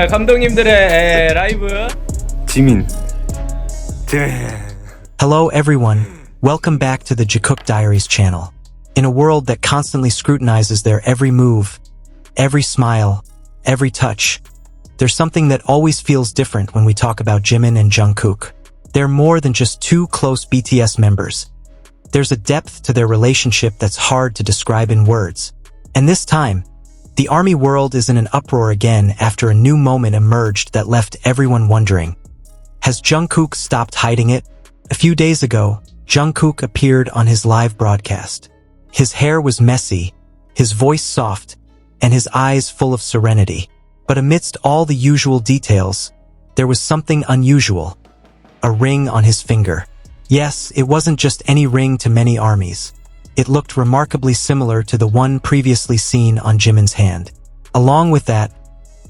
감독님들의 라이브. 지민. Hello everyone, welcome back to the Jikook Diaries channel. In a world that constantly scrutinizes their every move, every smile, every touch, there's something that always feels different when we talk about Jimin and Jungkook. They're more than just two close BTS members. There's a depth to their relationship that's hard to describe in words. And this time, the ARMY world is in an uproar again after a new moment emerged that left everyone wondering. Has Jungkook stopped hiding it? A few days ago, Jungkook appeared on his live broadcast. His hair was messy, his voice soft, and his eyes full of serenity. But amidst all the usual details, there was something unusual. A ring on his finger. Yes, it wasn't just any ring to many armies. It looked remarkably similar to the one previously seen on Jimin's hand. Along with that,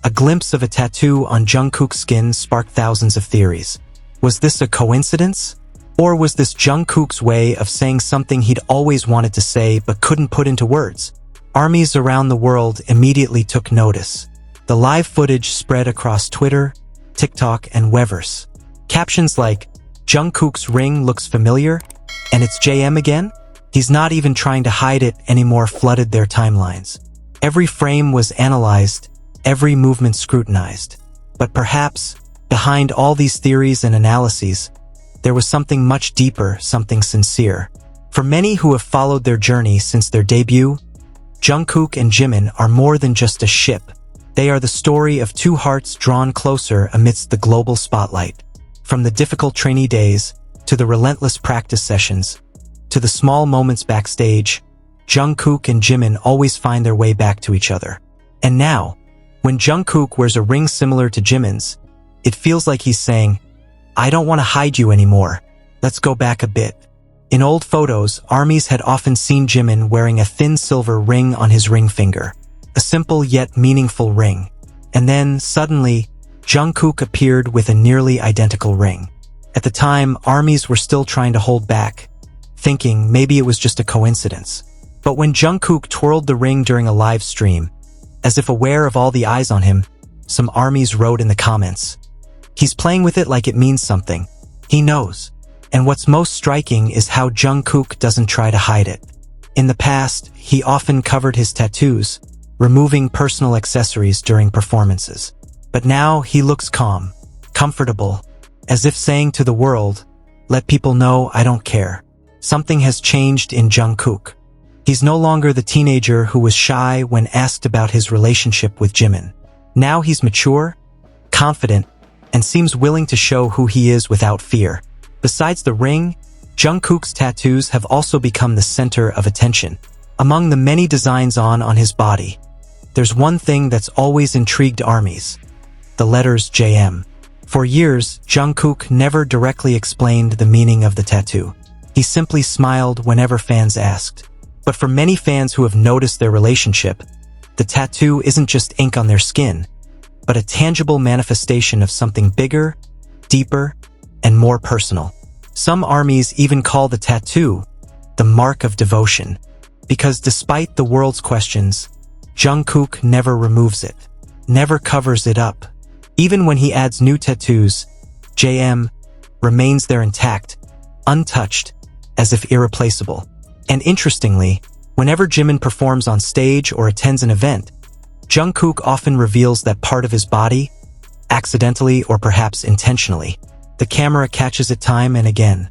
a glimpse of a tattoo on Jungkook's skin sparked thousands of theories. Was this a coincidence? Or was this Jungkook's way of saying something he'd always wanted to say but couldn't put into words? Armies around the world immediately took notice. The live footage spread across Twitter, TikTok, and Weverse. Captions like, "Jungkook's ring looks familiar, and it's JM again? He's not even trying to hide it anymore" flooded their timelines. Every frame was analyzed, every movement scrutinized. But perhaps, behind all these theories and analyses, there was something much deeper, something sincere. For many who have followed their journey since their debut, Jungkook and Jimin are more than just a ship. They are the story of two hearts drawn closer amidst the global spotlight. From the difficult trainee days, to the relentless practice sessions, to the small moments backstage, Jungkook and Jimin always find their way back to each other. And now, when Jungkook wears a ring similar to Jimin's, it feels like he's saying, "I don't want to hide you anymore. Let's go back a bit." In old photos, armies had often seen Jimin wearing a thin silver ring on his ring finger. A simple yet meaningful ring. And then, suddenly, Jungkook appeared with a nearly identical ring. At the time, armies were still trying to hold back, thinking maybe it was just a coincidence. But when Jungkook twirled the ring during a live stream, as if aware of all the eyes on him, some armies wrote in the comments, "He's playing with it like it means something. He knows." And what's most striking is how Jungkook doesn't try to hide it. In the past, he often covered his tattoos, removing personal accessories during performances. But now he looks calm, comfortable, as if saying to the world, "Let people know I don't care." Something has changed in Jungkook. He's no longer the teenager who was shy when asked about his relationship with Jimin. Now he's mature, confident, and seems willing to show who he is without fear. Besides the ring, Jungkook's tattoos have also become the center of attention. Among the many designs on his body, there's one thing that's always intrigued armies: the letters JM. For years, Jungkook never directly explained the meaning of the tattoo. He simply smiled whenever fans asked. But for many fans who have noticed their relationship, the tattoo isn't just ink on their skin, but a tangible manifestation of something bigger, deeper, and more personal. Some armies even call the tattoo the mark of devotion, because despite the world's questions, Jungkook never removes it, never covers it up. Even when he adds new tattoos, JM remains there intact, untouched, as if irreplaceable. And interestingly, whenever Jimin performs on stage or attends an event, Jungkook often reveals that part of his body, accidentally or perhaps intentionally. The camera catches it time and again.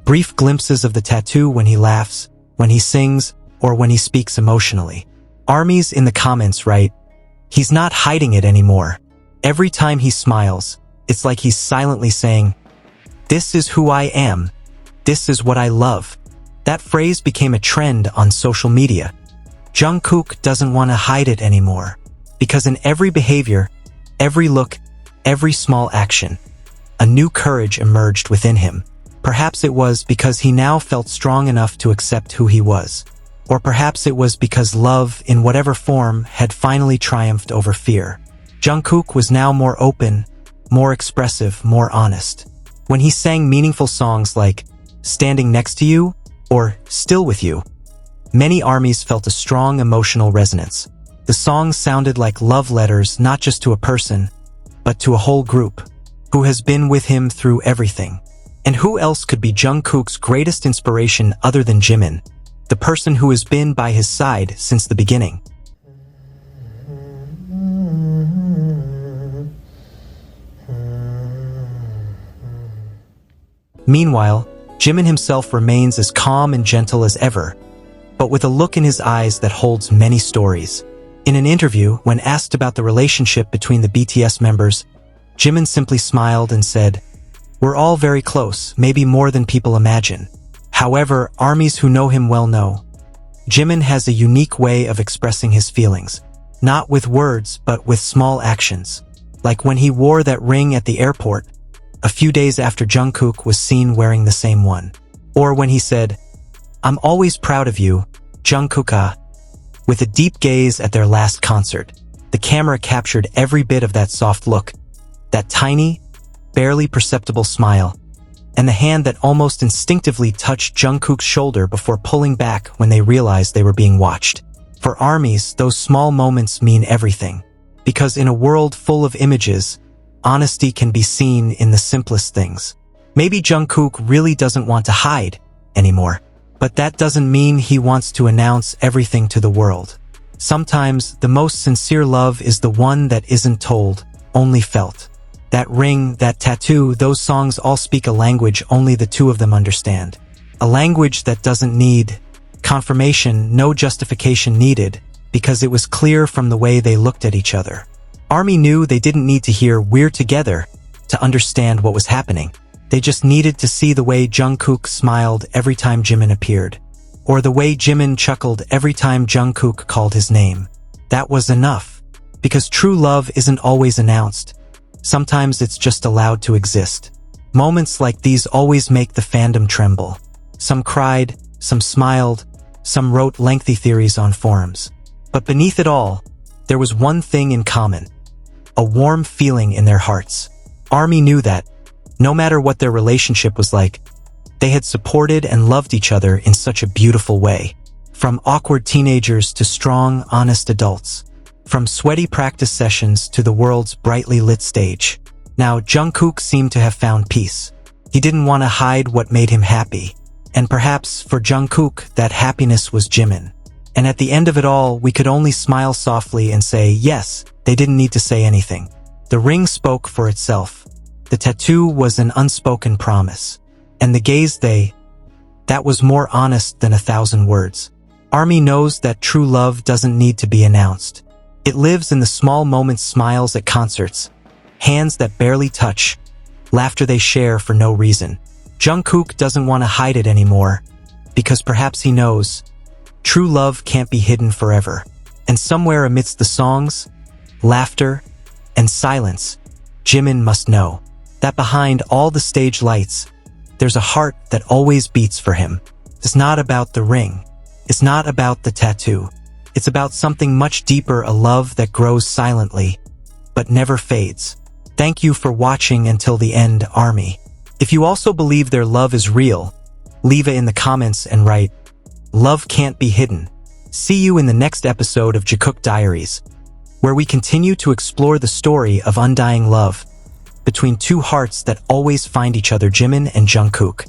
Brief glimpses of the tattoo when he laughs, when he sings, or when he speaks emotionally. Armies in the comments write, "He's not hiding it anymore. Every time he smiles, it's like he's silently saying, 'This is who I am. This is what I love.'" That phrase became a trend on social media. Jungkook doesn't want to hide it anymore, because in every behavior, every look, every small action, a new courage emerged within him. Perhaps it was because he now felt strong enough to accept who he was. Or perhaps it was because love, in whatever form, had finally triumphed over fear. Jungkook was now more open, more expressive, more honest. When he sang meaningful songs like "Standing Next to You" or "Still With You," many armies felt a strong emotional resonance. The songs sounded like love letters not just to a person, but to a whole group, who has been with him through everything. And who else could be Jungkook's greatest inspiration other than Jimin, the person who has been by his side since the beginning? Meanwhile, Jimin himself remains as calm and gentle as ever, but with a look in his eyes that holds many stories. In an interview, when asked about the relationship between the BTS members, Jimin simply smiled and said, "We're all very close, maybe more than people imagine." However, armies who know him well know, Jimin has a unique way of expressing his feelings, not with words but with small actions. Like when he wore that ring at the airport, a few days after Jungkook was seen wearing the same one. Or when he said, "I'm always proud of you, Jungkook," with a deep gaze at their last concert. The camera captured every bit of that soft look, that tiny, barely perceptible smile, and the hand that almost instinctively touched Jungkook's shoulder before pulling back when they realized they were being watched. For armies, those small moments mean everything, because in a world full of images, honesty can be seen in the simplest things. Maybe Jungkook really doesn't want to hide anymore, but that doesn't mean he wants to announce everything to the world. Sometimes the most sincere love is the one that isn't told, only felt. That ring, that tattoo, those songs all speak a language only the two of them understand. A language that doesn't need confirmation, no justification needed, because it was clear from the way they looked at each other. ARMY knew they didn't need to hear "we're together" to understand what was happening. They just needed to see the way Jungkook smiled every time Jimin appeared, or the way Jimin chuckled every time Jungkook called his name. That was enough, because true love isn't always announced. Sometimes it's just allowed to exist. Moments like these always make the fandom tremble. Some cried, some smiled, some wrote lengthy theories on forums. But beneath it all, there was one thing in common: a warm feeling in their hearts. ARMY knew that, no matter what their relationship was like, they had supported and loved each other in such a beautiful way. From awkward teenagers to strong, honest adults. From sweaty practice sessions to the world's brightly lit stage. Now, Jungkook seemed to have found peace. He didn't want to hide what made him happy. And perhaps, for Jungkook, that happiness was Jimin. And at the end of it all, we could only smile softly and say, yes, they didn't need to say anything. The ring spoke for itself. The tattoo was an unspoken promise. And the gaze that was more honest than 1,000 words. ARMY knows that true love doesn't need to be announced. It lives in the small moments, smiles at concerts, hands that barely touch, laughter they share for no reason. Jungkook doesn't want to hide it anymore, because perhaps he knows, true love can't be hidden forever. And somewhere amidst the songs, laughter, and silence, Jimin must know that behind all the stage lights, there's a heart that always beats for him. It's not about the ring. It's not about the tattoo. It's about something much deeper, a love that grows silently, but never fades. Thank you for watching until the end, ARMY. If you also believe their love is real, leave it in the comments and write, "Love can't be hidden." See you in the next episode of Jikook Diaries, where we continue to explore the story of undying love between two hearts that always find each other, Jimin and Jungkook.